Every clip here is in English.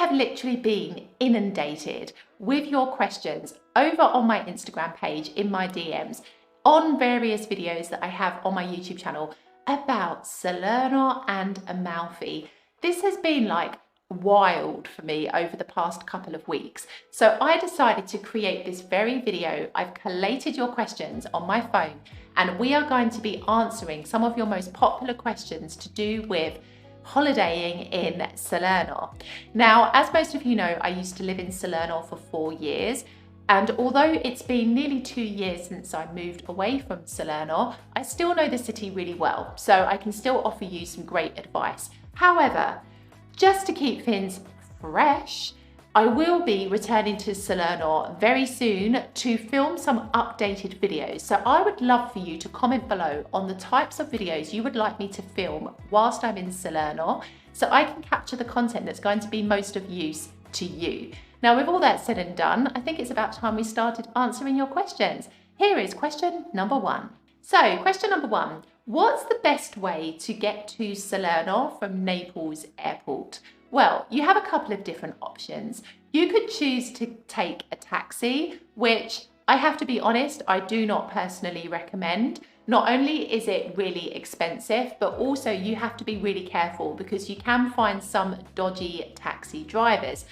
have literally been inundated with your questions over on my Instagram page, in my DMs, on various videos that I have on my YouTube channel about Salerno and Amalfi. This has been like wild for me over the past couple of weeks. So I decided to create this very video. I've collated your questions on my phone, and we are going to be answering some of your most popular questions to do with holidaying in Salerno. Now, as most of you know, I used to live in Salerno for 4 years. And although it's been nearly 2 years since I moved away from Salerno, I still know the city really well, so I can still offer you some great advice. However, just to keep things fresh, I will be returning to Salerno very soon to film some updated videos. So I would love for you to comment below on the types of videos you would like me to film whilst I'm in Salerno, so I can capture the content that's going to be most of use to you. Now, with all that said and done, I think it's about time we started answering your questions. Here is question number 1. So, question number 1, what's the best way to get to Salerno from Naples Airport? Well, you have a couple of different options. You could choose to take a taxi, which I have to be honest, I do not personally recommend. Not only is it really expensive, but also you have to be really careful because you can find some dodgy taxi drivers.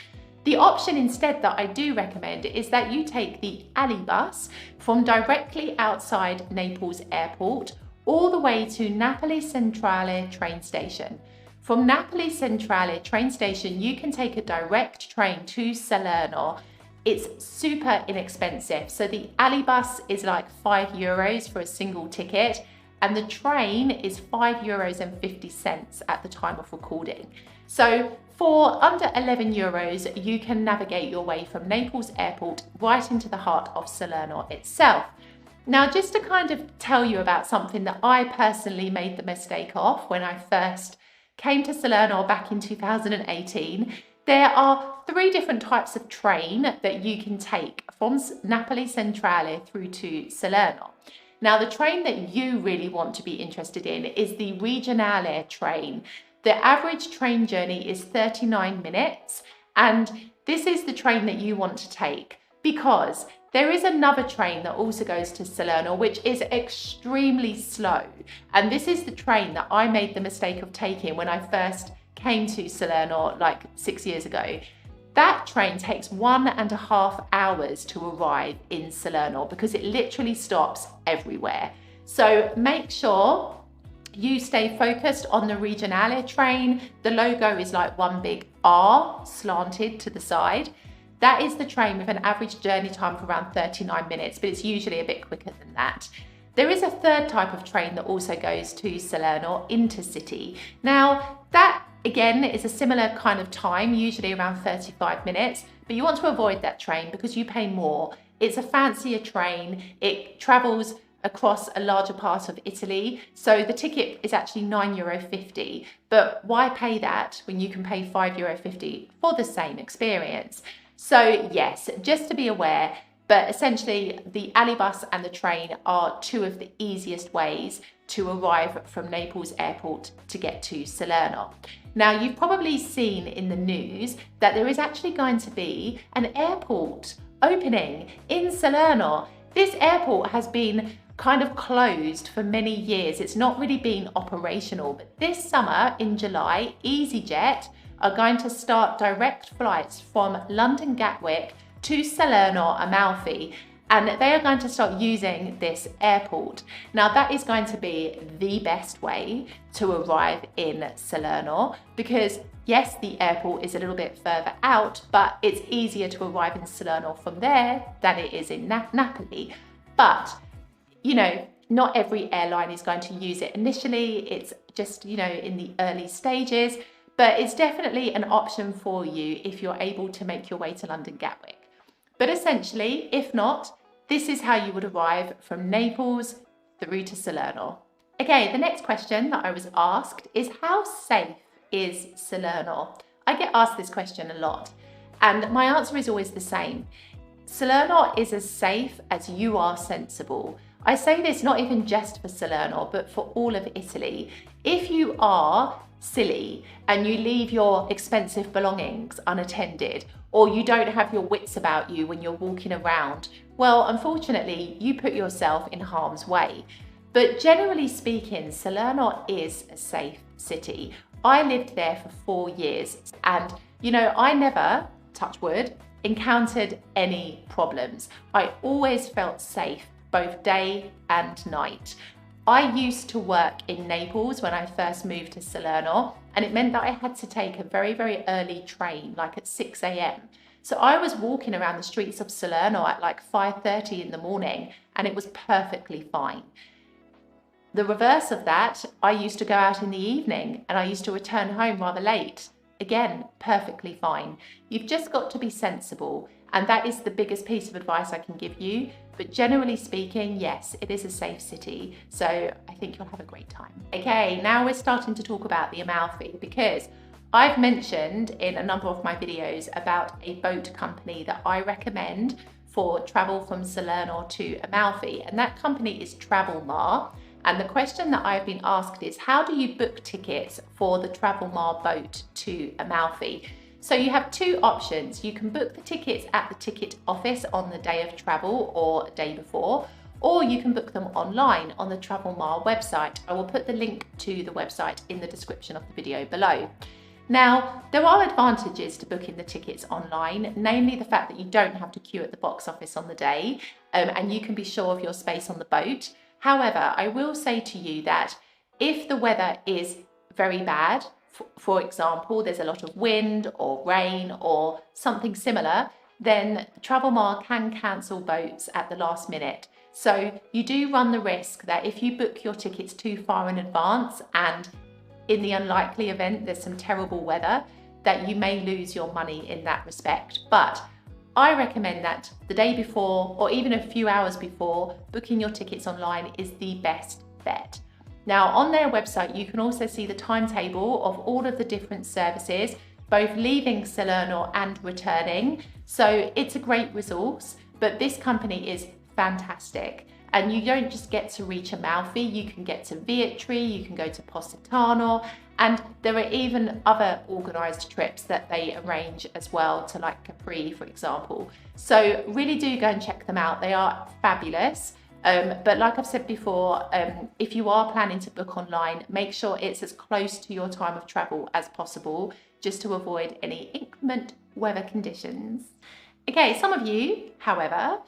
The option instead that I do recommend is that you take the alley bus from directly outside Naples Airport all the way to Naples Centrale train station. From Naples Centrale train station, you can take a direct train to Salerno. It's super inexpensive. So the alley bus is like €5 for a single ticket, and the train is €5.50 at the time of recording. So for under €11, you can navigate your way from Naples Airport right into the heart of Salerno itself. Now, just to kind of tell you about something that I personally made the mistake of when I first came to Salerno back in 2018, there are 3 different types of train that you can take from Naples Centrale through to Salerno. Now, the train that you really want to be interested in is the Regionale train. The average train journey is 39 minutes, and this is the train that you want to take because there is another train that also goes to Salerno, which is extremely slow. And this is the train that I made the mistake of taking when I first came to Salerno like 6 years ago. That train takes 1.5 hours to arrive in Salerno because it literally stops everywhere. So make sure you stay focused on the Regionale train. The logo is like one big R slanted to the side. That is the train with an average journey time of around 39 minutes, but it's usually a bit quicker than that. There is a third type of train that also goes to Salerno, Intercity. Now, that again is a similar kind of time, usually around 35 minutes, but you want to avoid that train because you pay more. It's a fancier train. It travels across a larger part of Italy. So the ticket is actually €9.50, but why pay that when you can pay €5.50 for the same experience? So yes, just to be aware, but essentially the alley bus and the train are 2 of the easiest ways to arrive from Naples Airport to get to Salerno. Now, you've probably seen in the news that there is actually going to be an airport opening in Salerno. This airport has been kind of closed for many years. It's not really been operational, but this summer in July, EasyJet are going to start direct flights from London Gatwick to Salerno Amalfi, and they are going to start using this airport. Now, that is going to be the best way to arrive in Salerno because yes, the airport is a little bit further out, but it's easier to arrive in Salerno from there than it is in Napoli. But you know, not every airline is going to use it initially. It's just, you know, in the early stages, but it's definitely an option for you if you're able to make your way to London Gatwick. But essentially, if not, this is how you would arrive from Naples through to Salerno. Okay, the next question that I was asked is, how safe is Salerno? I get asked this question a lot, and my answer is always the same. Salerno is as safe as you are sensible. I say this not even just for Salerno, but for all of Italy. If you are silly and you leave your expensive belongings unattended, or you don't have your wits about you when you're walking around, well, unfortunately, you put yourself in harm's way. But generally speaking, Salerno is a safe city. I lived there for 4 years and, I never, touch wood, encountered any problems. I always felt safe, both day and night. I used to work in Naples when I first moved to Salerno, and it meant that I had to take a very, very early train, like at 6 a.m. So I was walking around the streets of Salerno at like 5:30 in the morning, and it was perfectly fine. The reverse of that, I used to go out in the evening and I used to return home rather late. Again, perfectly fine. You've just got to be sensible, and that is the biggest piece of advice I can give you. But generally speaking, yes, it is a safe city, so I think you'll have a great time. Okay, now we're starting to talk about the Amalfi, because I've mentioned in a number of my videos about a boat company that I recommend for travel from Salerno to Amalfi, and that company is Mare. And the question that I've been asked is, how do you book tickets for the Mare boat to Amalfi? So you have two options. You can book the tickets at the ticket office on the day of travel or day before, or you can book them online on the Mare website. I will put the link to the website in the description of the video below. Now, there are advantages to booking the tickets online, namely the fact that you don't have to queue at the box office on the day, and you can be sure of your space on the boat. However, I will say to you that if the weather is very bad, for example, there's a lot of wind or rain or something similar, then Mare can cancel boats at the last minute. So you do run the risk that if you book your tickets too far in advance, and in the unlikely event there's some terrible weather, that you may lose your money in that respect. But I recommend that the day before, or even a few hours before, booking your tickets online is the best bet. Now, on their website, you can also see the timetable of all of the different services, both leaving Salerno and returning. So it's a great resource, but this company is fantastic. And you don't just get to reach Amalfi, you can get to Vietri, you can go to Positano, and there are even other organised trips that they arrange as well to, like, Capri, for example. So really do go and check them out. They are fabulous. But like I've said before, if you are planning to book online, make sure it's as close to your time of travel as possible, just to avoid any inclement weather conditions. Okay, some of you, however,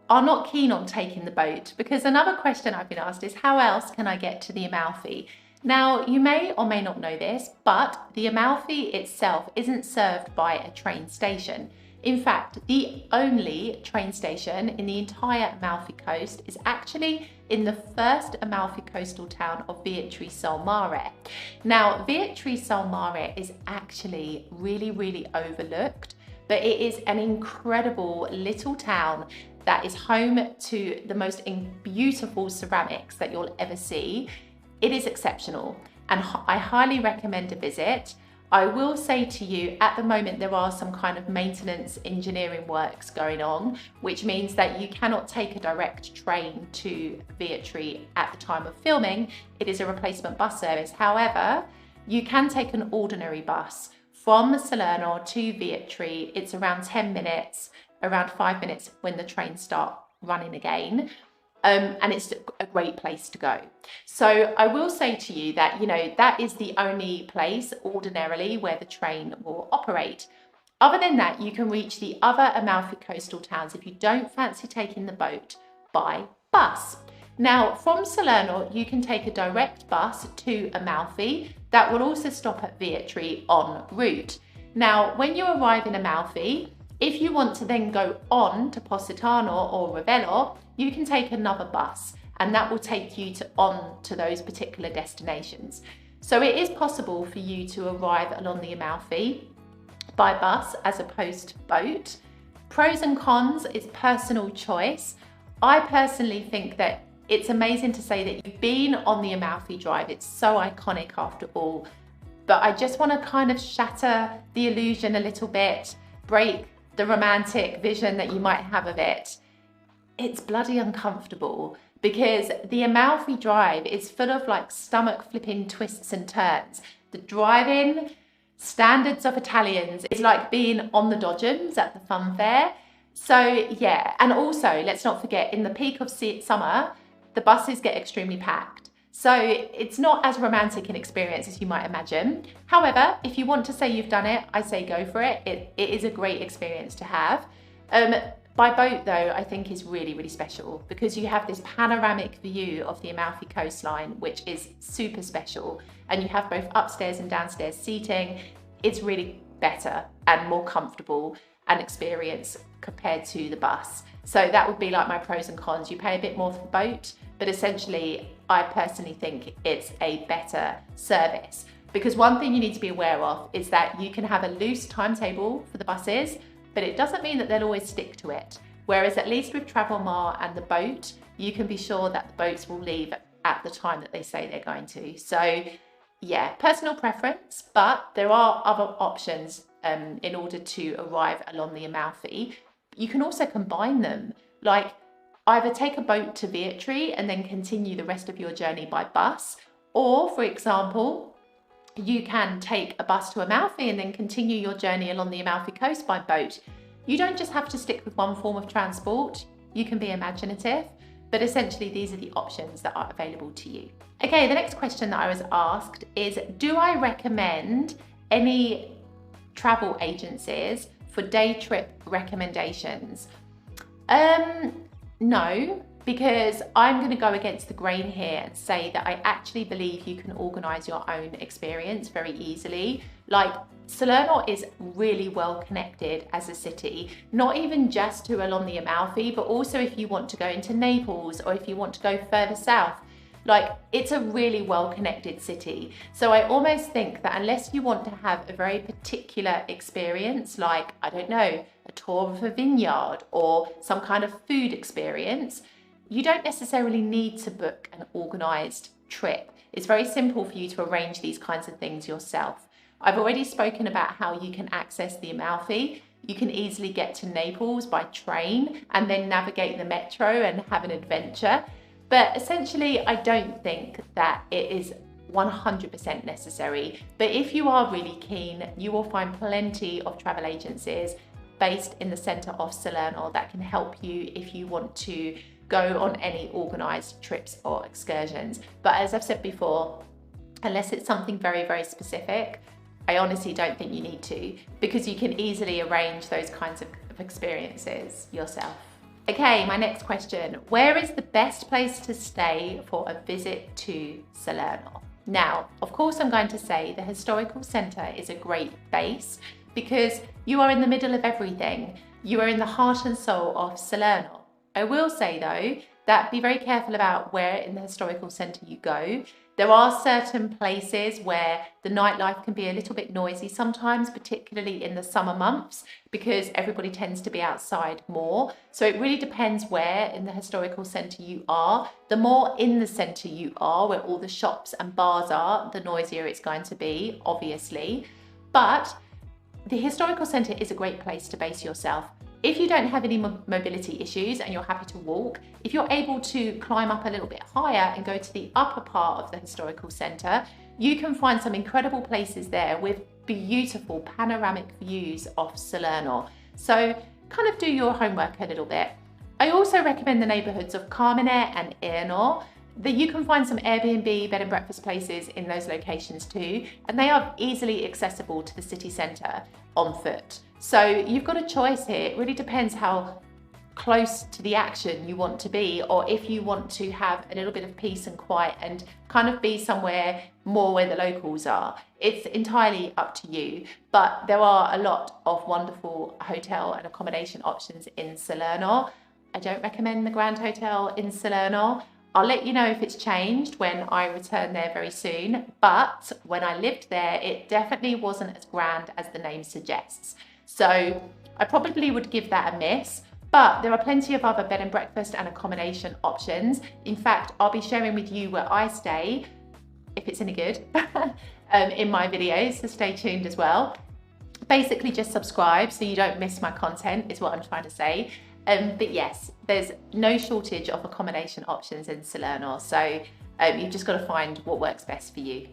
are not keen on taking the boat, because another question I've been asked is, how else can I get to the Amalfi? Now, you may or may not know this, but the Amalfi itself isn't served by a train station. In fact, the only train station in the entire Amalfi coast is actually in the first Amalfi coastal town of Vietri Mare. Now, Vietri Mare is actually really, really overlooked, but it is an incredible little town that is home to the most beautiful ceramics that you'll ever see. It is exceptional, and I highly recommend a visit. I will say to you, at the moment there are some kind of maintenance engineering works going on, which means that you cannot take a direct train to Vietri at the time of filming. It is a replacement bus service. However, you can take an ordinary bus from Salerno to Vietri. It's around 10 minutes, around 5 minutes when the trains start running again. And it's a great place to go. So I will say to you that, that is the only place ordinarily where the train will operate. Other than that, you can reach the other Amalfi coastal towns if you don't fancy taking the boat by bus. Now, from Salerno, you can take a direct bus to Amalfi that will also stop at Vietri en route. Now, when you arrive in Amalfi, if you want to then go on to Positano or Ravello, you can take another bus, and that will take you on to those particular destinations. So it is possible for you to arrive along the Amalfi by bus as opposed to boat. Pros and cons is personal choice. I personally think that it's amazing to say that you've been on the Amalfi Drive. It's so iconic after all. But I just want to kind of shatter the illusion a little bit, break the romantic vision that you might have of it. It's bloody uncomfortable, because the Amalfi Drive is full of like stomach flipping twists and turns. The driving standards of Italians is like being on the dodgems at the fun fair. So yeah, and also let's not forget, in the peak of summer, the buses get extremely packed. So it's not as romantic an experience as you might imagine. However, if you want to say you've done it, I say go for it. It is a great experience to have. By boat though, I think is really, really special because you have this panoramic view of the Amalfi coastline, which is super special. And you have both upstairs and downstairs seating. It's really better and more comfortable an experience compared to the bus. So that would be like my pros and cons. You pay a bit more for the boat, but essentially I personally think it's a better service, because one thing you need to be aware of is that you can have a loose timetable for the buses, but it doesn't mean that they'll always stick to it. Whereas at least with Travel Mare and the boat, you can be sure that the boats will leave at the time that they say they're going to. So yeah, personal preference, but there are other options in order to arrive along the Amalfi. You can also combine them, like either take a boat to Vietri and then continue the rest of your journey by bus, or for example, you can take a bus to Amalfi and then continue your journey along the Amalfi coast by boat. You don't just have to stick with one form of transport, you can be imaginative, but essentially these are the options that are available to you. Okay, the next question that I was asked is, do I recommend any travel agencies for day trip recommendations? No, because I'm going to go against the grain here and say that I actually believe you can organise your own experience very easily. Like, Salerno is really well connected as a city, not even just to along the Amalfi, but also if you want to go into Naples or if you want to go further south. Like, it's a really well connected city. So I almost think that unless you want to have a very particular experience, like, I don't know, a tour of a vineyard or some kind of food experience, you don't necessarily need to book an organised trip. It's very simple for you to arrange these kinds of things yourself. I've already spoken about how you can access the Amalfi. You can easily get to Naples by train and then navigate the metro and have an adventure. But essentially, I don't think that it is 100% necessary. But if you are really keen, you will find plenty of travel agencies based in the centre of Salerno that can help you if you want to go on any organised trips or excursions. But as I've said before, unless it's something very, very specific, I honestly don't think you need to, because you can easily arrange those kinds of experiences yourself. Okay, my next question. Where is the best place to stay for a visit to Salerno? Now, of course, I'm going to say the historical centre is a great base because you are in the middle of everything. You are in the heart and soul of Salerno. I will say though, that be very careful about where in the historical centre you go. There are certain places where the nightlife can be a little bit noisy sometimes, particularly in the summer months, because everybody tends to be outside more. So it really depends where in the historical centre you are. The more in the centre you are, where all the shops and bars are, the noisier it's going to be, obviously. But the historical centre is a great place to base yourself. If you don't have any mobility issues and you're happy to walk, if you're able to climb up a little bit higher and go to the upper part of the historical centre, you can find some incredible places there with beautiful panoramic views of Salerno. So kind of do your homework a little bit. I also recommend the neighbourhoods of Carmine and Erno. That you can find some Airbnb bed and breakfast places in those locations too, and they are easily accessible to the city centre on foot. So you've got a choice here. It really depends how close to the action you want to be, or if you want to have a little bit of peace and quiet and kind of be somewhere more where the locals are. It's entirely up to you, but there are a lot of wonderful hotel and accommodation options in Salerno. I don't recommend the Grand Hotel in Salerno. I'll let you know if it's changed when I return there very soon, but when I lived there, it definitely wasn't as grand as the name suggests. So I probably would give that a miss, but there are plenty of other bed and breakfast and accommodation options. In fact, I'll be sharing with you where I stay, if it's any good, in my videos, so stay tuned as well. Basically just subscribe so you don't miss my content is what I'm trying to say. But yes, there's no shortage of accommodation options in Salerno, so you've just got to find what works best for you.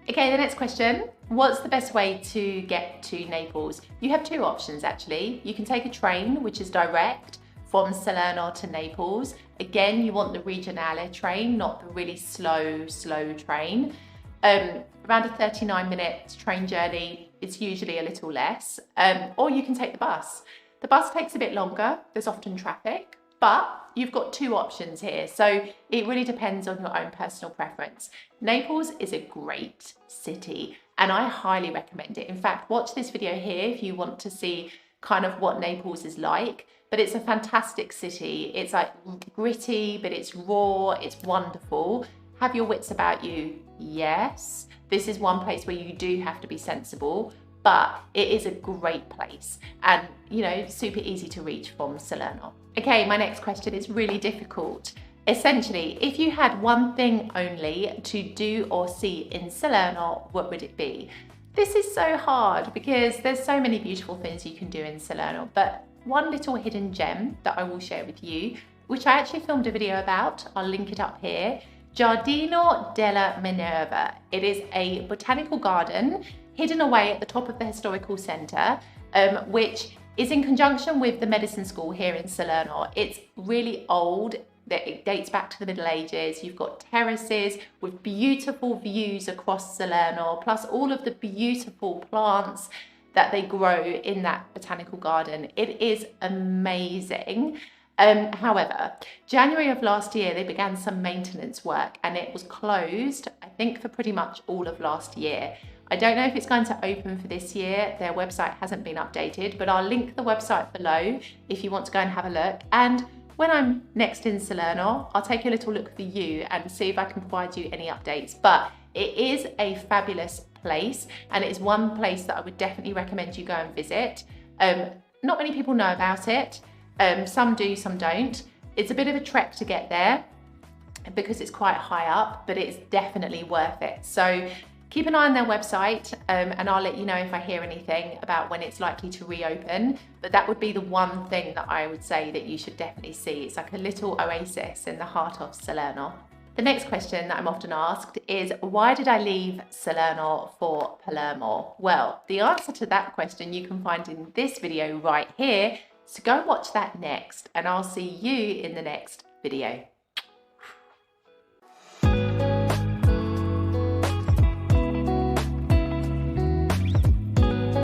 Okay, the next question. What's the best way to get to Naples? You have two options actually. You can take a train, which is direct from Salerno to Naples. Again, you want the Regionale train, not the really slow train. Around a 39-minute train journey, it's usually a little less. Or you can take the bus. The bus takes a bit longer, there's often traffic, but you've got two options here. So it really depends on your own personal preference. Naples is a great city and I highly recommend it. In fact, watch this video here if you want to see kind of what Naples is like. But it's a fantastic city. It's like gritty, but it's raw, it's wonderful. Have your wits about you? Yes. This is one place where you do have to be sensible, but it is a great place and, you know, super easy to reach from Salerno. Okay, my next question is really difficult. Essentially, if you had one thing only to do or see in Salerno, what would it be? This is so hard because there's so many beautiful things you can do in Salerno, but one little hidden gem that I will share with you, which I actually filmed a video about, I'll link it up here, Giardino della Minerva. It is a botanical garden hidden away at the top of the historical centre, which is in conjunction with the medicine school here in Salerno. It's really old. It dates back to the Middle Ages. You've got terraces with beautiful views across Salerno, plus all of the beautiful plants that they grow in that botanical garden. It is amazing. However, January of last year, they began some maintenance work and it was closed, I think, for pretty much all of last year. I don't know if it's going to open for this year. Their website hasn't been updated, but I'll link the website below if you want to go and have a look. And when I'm next in Salerno, I'll take a little look for you and see if I can provide you any updates. But it is a fabulous place and it is one place that I would definitely recommend you go and visit. Not many people know about it. Some do, some don't. It's a bit of a trek to get there because it's quite high up, but it's definitely worth it. So keep an eye on their website and I'll let you know if I hear anything about when it's likely to reopen. But that would be the one thing that I would say that you should definitely see. It's like a little oasis in the heart of Salerno. The next question that I'm often asked is, why did I leave Salerno for Palermo? Well, the answer to that question you can find in this video right here. So go watch that next and I'll see you in the next video.